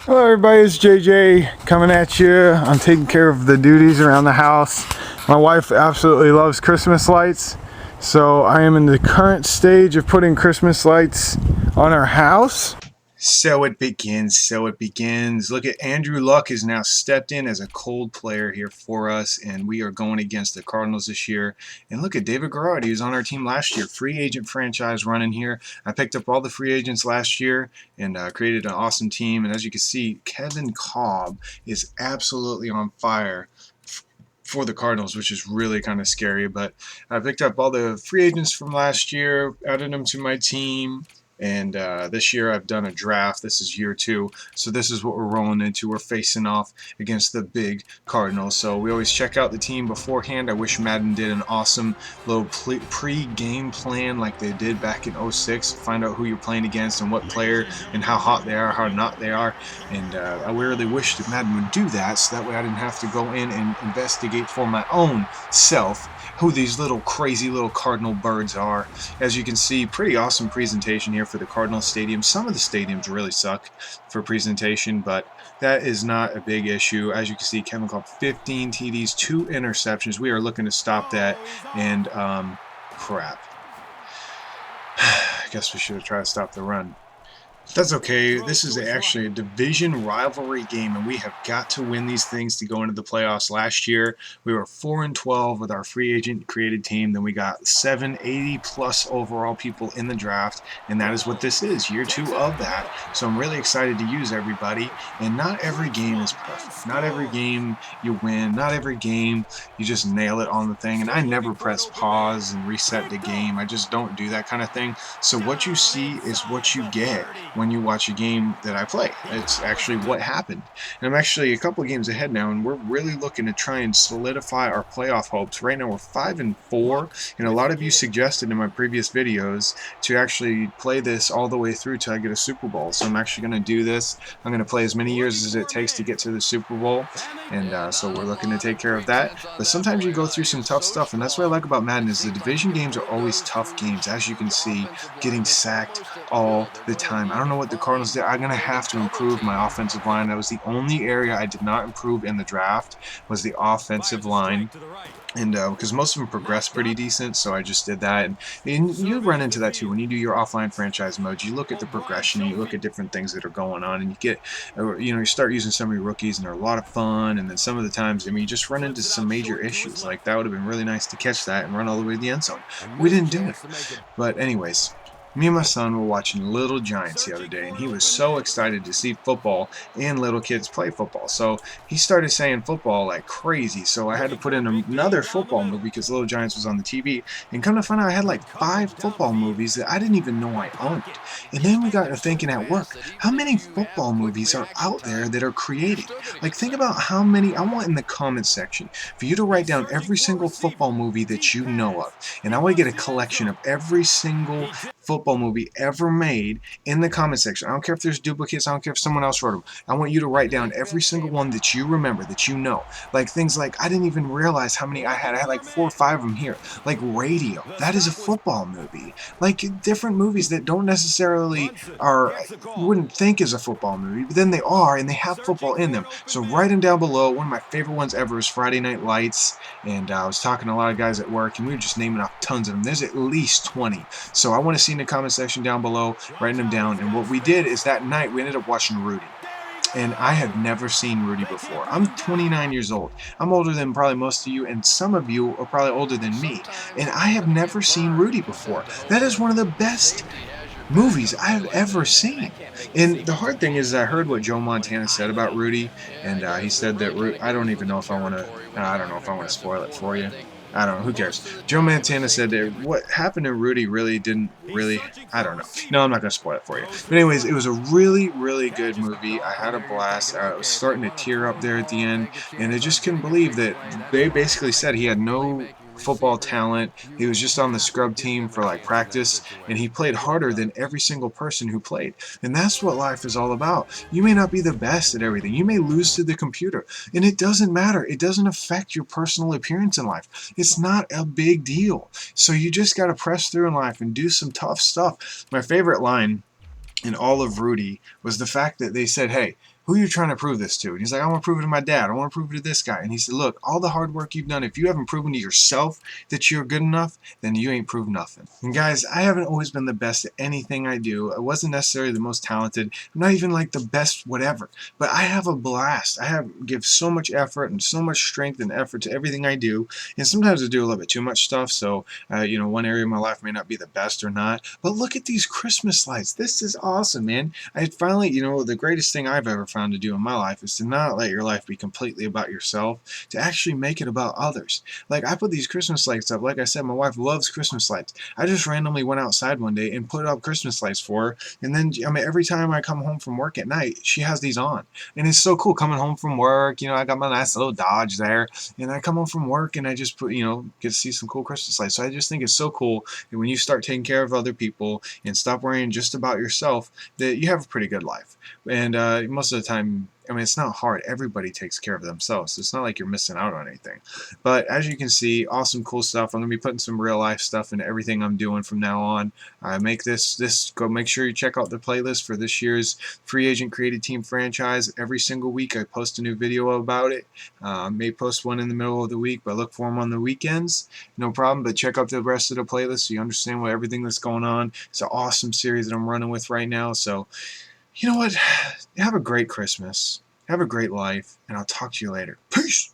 Hello everybody, it's JJ coming at you. I'm taking care of the duties around the house. My wife absolutely loves Christmas lights, so I am in the current stage of putting Christmas lights on our house. So it begins. Look at Andrew Luck has now stepped in as a cold player here for us, and we are going against the Cardinals this year. And look at David Garrard, he was on our team last year, free agent franchise running here. I picked up all the free agents last year and created an awesome team. And as you can see, Kevin Cobb is absolutely on fire for the Cardinals, which is really kind of scary. But I picked up all the free agents from last year, added them to my team. And this year I've done a draft. This is year 2. So this is what we're rolling into. We're facing off against the big Cardinals. So we always check out the team beforehand. I wish Madden did an awesome little pre-game plan like they did back in 06. Find out who you're playing against and what player and how hot they are, how not they are. And I really wish that Madden would do that, so that way I didn't have to go in and investigate for my own self who these little crazy little Cardinal birds are. As you can see, pretty awesome presentation here for the Cardinal Stadium. Some of the stadiums really suck for presentation, but that is not a big issue. As you can see, Kevin Cobb, 15 TDs, 2 interceptions. We are looking to stop that, and crap. I guess we should have tried to stop the run. That's okay. This is actually a division rivalry game, and we have got to win these things to go into the playoffs. Last year, we were 4-12 with our free agent created team. Then we got 780+ overall people in the draft, and that is what this is, year 2 of that. So I'm really excited to use everybody, and not every game is perfect. Not every game you win. Not every game you just nail it on the thing, and I never press pause and reset the game. I just don't do that kind of thing. So what you see is what you get when you watch a game that I play. It's actually what happened. And I'm actually a couple of games ahead now, and we're really looking to try and solidify our playoff hopes. Right now we're 5-4, and a lot of you suggested in my previous videos to actually play this all the way through till I get a Super Bowl. So I'm actually going to do this. I'm going to play as many years as it takes to get to the Super Bowl, and so we're looking to take care of that. But sometimes you go through some tough stuff, and that's what I like about Madden is the division games are always tough games. As you can see, getting sacked all the time. I don't know what the Cardinals did. I'm going to have to improve my offensive line. That was the only area I did not improve in the draft, was the offensive line. And because most of them progress pretty decent, so I just did that. And you run into that too when you do your offline franchise modes. You look at the progression, and you look at different things that are going on, and you get, you start using some of your rookies, and they're a lot of fun. And then some of the times, you just run into some major issues. Like that would have been really nice to catch that and run all the way to the end zone. We didn't do it. But anyways, me and my son were watching Little Giants the other day, and he was so excited to see football and little kids play football. So he started saying football like crazy. So I had to put in another football movie because Little Giants was on the TV. And come to find out, I had like 5 football movies that I didn't even know I owned. And then we got to thinking at work, how many football movies are out there that are created? Like, think about how many. I want in the comments section for you to write down every single football movie that you know of. And I want to get a collection of every single football movie ever made in the comment section. I don't care if there's duplicates. I don't care if someone else wrote them. I want you to write down every single one that you remember, that you know. Like things like, I didn't even realize how many I had. I had like 4 or 5 of them here. Like Radio. That is a football movie. Like different movies that don't necessarily you wouldn't think is a football movie, but then they are, and they have football in them. So write them down below. One of my favorite ones ever is Friday Night Lights, and I was talking to a lot of guys at work, and we were just naming off tons of them. There's at least 20. So I want to see in the comment section down below, writing them down. And what we did is that night we ended up watching Rudy. And I have never seen Rudy before. I'm 29 years old. I'm older than probably most of you, and some of you are probably older than me. And I have never seen Rudy before. That is one of the best movies I've ever seen. And the hard thing is, I heard what Joe Montana said about Rudy, and he said that I don't even know if I want to. I don't know if I want to spoil it for you. I don't know, who cares? Joe Montana said that what happened to Rudy really didn't really, I don't know. No, I'm not going to spoil it for you. But anyways, it was a really, really good movie. I had a blast. I was starting to tear up there at the end, and I just couldn't believe that they basically said he had no football talent. He was just on the scrub team for like practice, and he played harder than every single person who played. And that's what life is all about. You may not be the best at everything. You may lose to the computer, and it doesn't matter. It doesn't affect your personal appearance in life. It's not a big deal. So you just got to press through in life and do some tough stuff. My favorite line in all of Rudy was the fact that they said, hey, who are you trying to prove this to? And he's like, I want to prove it to my dad. I want to prove it to this guy. And he said, look, all the hard work you've done, if you haven't proven to yourself that you're good enough, then you ain't proved nothing. And guys, I haven't always been the best at anything I do. I wasn't necessarily the most talented. I'm not even like the best whatever. But I have a blast. Give so much effort and so much strength and effort to everything I do. And sometimes I do a little bit too much stuff. So, one area of my life may not be the best or not. But look at these Christmas lights. This is awesome, man. I finally, the greatest thing I've ever found to do in my life is to not let your life be completely about yourself, to actually make it about others. Like, I put these Christmas lights up. Like I said, my wife loves Christmas lights. I just randomly went outside one day and put up Christmas lights for her. And then, every time I come home from work at night, she has these on. And it's so cool coming home from work. I got my nice little Dodge there. And I come home from work and I just put, get to see some cool Christmas lights. So I just think it's so cool that when you start taking care of other people and stop worrying just about yourself, that you have a pretty good life. And most of the time, it's not hard. Everybody takes care of themselves. So it's not like you're missing out on anything. But as you can see, awesome, cool stuff. I'm going to be putting some real life stuff into everything I'm doing from now on. Go make sure you check out the playlist for this year's Free Agent Created Team franchise. Every single week I post a new video about it. May post one in the middle of the week, but look for them on the weekends. No problem, but check out the rest of the playlist so you understand everything that's going on. It's an awesome series that I'm running with right now. So, you know what? Have a great Christmas. Have a great life, and I'll talk to you later. Peace!